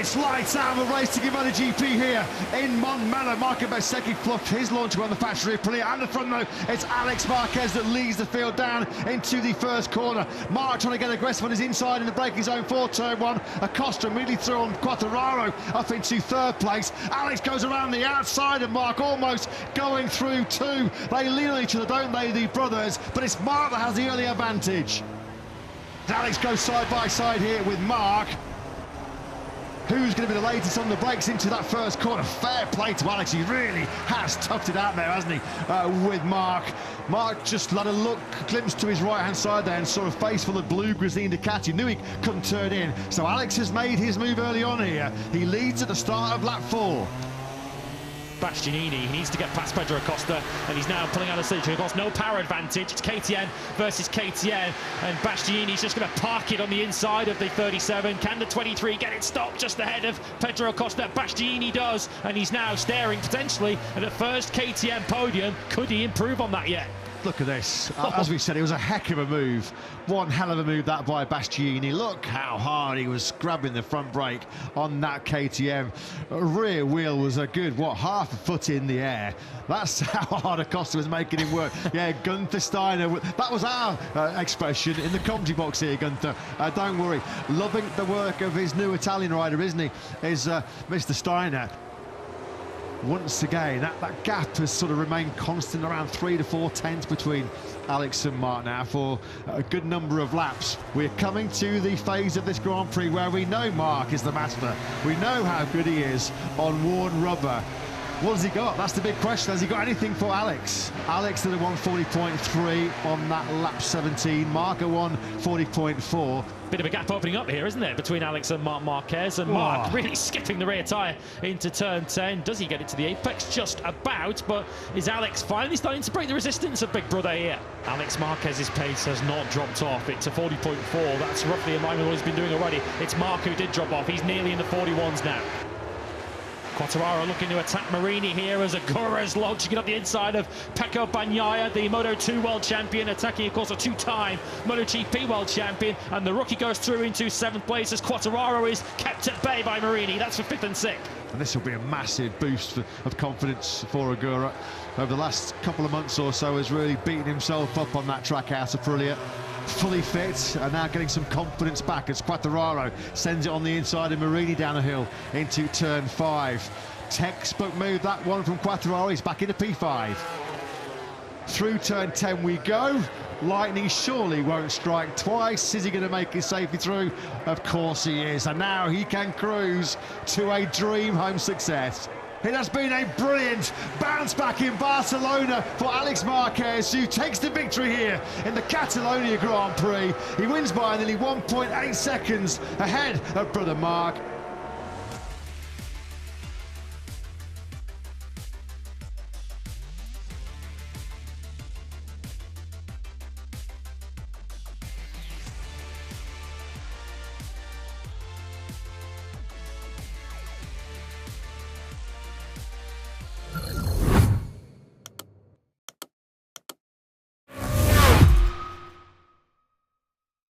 It's lights out of a race to give out the GP here in Montmello. Marco Bezzecchi fluffed his launcher on the factory Aprilia. And the front though, it's Alex Marquez that leads the field down into the first corner. Mark trying to get aggressive on his inside in the braking zone for turn one. Acosta immediately through on Quartararo up into third place. Alex goes around the outside of Mark, almost going through two. They lean on each other, don't they, the brothers? But it's Mark that has the early advantage. Alex goes side by side here with Mark. Who's going to be the latest on the brakes into that first corner? Fair play to Alex. He really has toughed it out there, hasn't he, with Mark. Mark just let a look, glimpse to his right-hand side there and saw a face full of blue Grizzly Ducati. Knew he couldn't turn in. So Alex has made his move early on here. He leads at the start of lap 4. Bastianini, he needs to get past Pedro Acosta, and he's now pulling out of the city. Of course, no power advantage. It's KTM versus KTM, and Bastianini's just going to park it on the inside of the 37. Can the 23 get it stopped just ahead of Pedro Acosta? Bastianini does, and he's now staring potentially at the first KTM podium. Could he improve on that yet? Look at this. As we said, it was a heck of a move. One hell of a move that by Bastianini. Look how hard he was grabbing the front brake on that KTM. Rear wheel was a good, half a foot in the air. That's how hard Acosta was making him work. Yeah, Gunther Steiner, that was our expression in the commentary box here, Gunther. Don't worry. Loving the work of his new Italian rider, isn't he? Is Mr. Steiner. Once again, that gap has sort of remained constant around 3 to 4 tenths between Alex and Mark now for a good number of laps. We're coming to the phase of this Grand Prix where we know Mark is the master. We know how good he is on worn rubber. What has he got? That's the big question. Has he got anything for Alex? Alex did a 140.3 on that lap 17. Mark a 140.4. Bit of a gap opening up here, isn't there, between Alex and Marc Marquez, and Mark really skipping the rear tyre into turn 10. Does he get it to the apex? Just about, but is Alex finally starting to break the resistance of Big Brother here? Alex Marquez's pace has not dropped off. It's a 40.4. That's roughly in line with what he's been doing already. It's Mark who did drop off. He's nearly in the 41s now. Quartararo looking to attack Marini here as Agura's launching it up the inside of Pecco Bagnaia, the Moto2 world champion, attacking, of course, a two-time MotoGP world champion, and the rookie goes through into 7th place as Quartararo is kept at bay by Marini. That's for 5th and 6th. And this will be a massive boost of confidence for Agura. Over the last couple of months or so, has really beaten himself up on that track out of Aprilia. Fully fit and now getting some confidence back as Quartararo sends it on the inside of Marini down the hill into turn 5. Textbook move, that one from Quartararo. He's back into P5. Through turn 10 we go. Lightning surely won't strike twice. Is he going to make it safely through? Of course he is. And now he can cruise to a dream home success. It has been a brilliant bounce back in Barcelona for Alex Marquez, who takes the victory here in the Catalonia Grand Prix. He wins by nearly 1.8 seconds ahead of brother Mark.